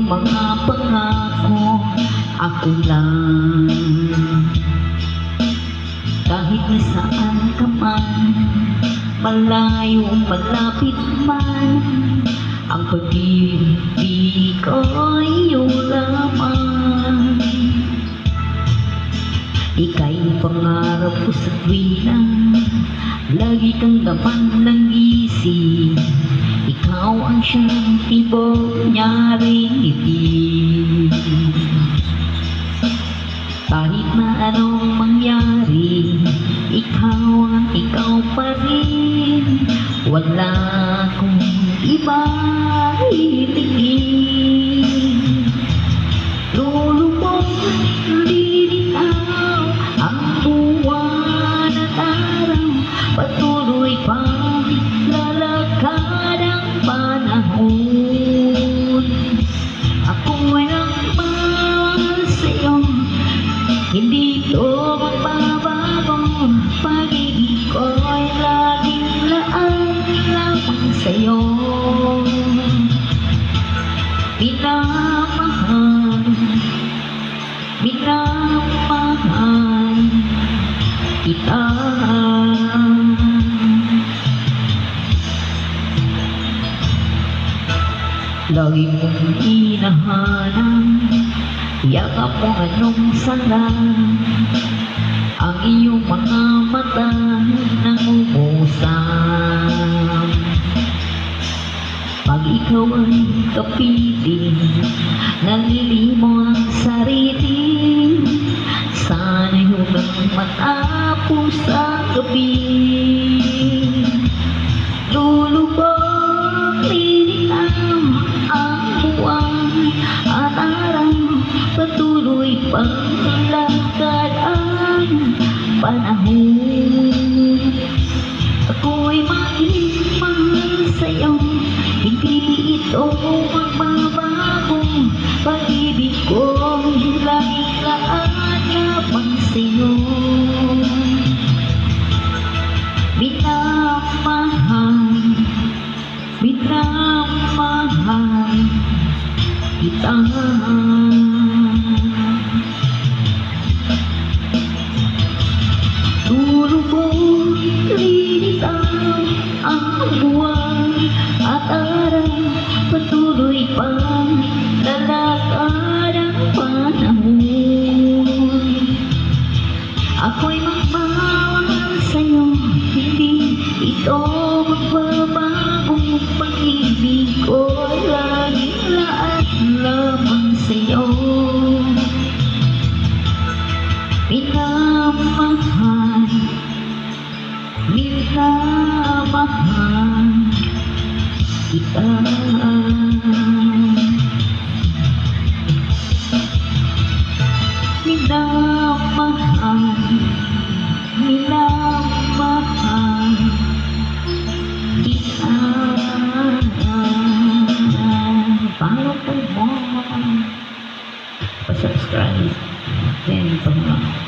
iyong mga pangako, ako lang. Kahit nasaan ka man, malayo malapit man, ang pag-ibig ko'y iyong lamang. Ika'y pangarap ko sa tuwina, lagi kang laman ng isip. Ikaw ang siyang tibok nyaring ibig. Kahit na anong mangyari, ikaw pa rin. Wala akong iba itingin. Lulubog, lilitaw ang buwan at araw, patuloy pang lalakad ang panahon. Ako'y nagmamahal sa'yo, hindi ito magbabago. Pag-ibig ko'y laging laan lamang sa'yo. Minamahal, minamahal kita. Lagi mong hinahanap, yakap mo anong sala, ang iyong mga mata nangungusap. Pag ikaw ay kapiling, nalilimo ang sarili, sana'y huwag matapos ang gabi. Lulubog, lilitaw ang buwan at araw, patuloy pang lakad ang panahon. Ako'y mahal sa'yo, hindi ito magbabago. Pag-ibig ko'y laging laan lamang sa'yo. Minamahal, minamahal kita. Lulubog, lilitaw ang buwan at araw, patuloy pang lalakad ang panahon. Ako'y magmamahal sa'yo, hindi ito magbabago. Pag-ibig ko'y laging laan lamang sa'yo. Minamahal, minamahal kita.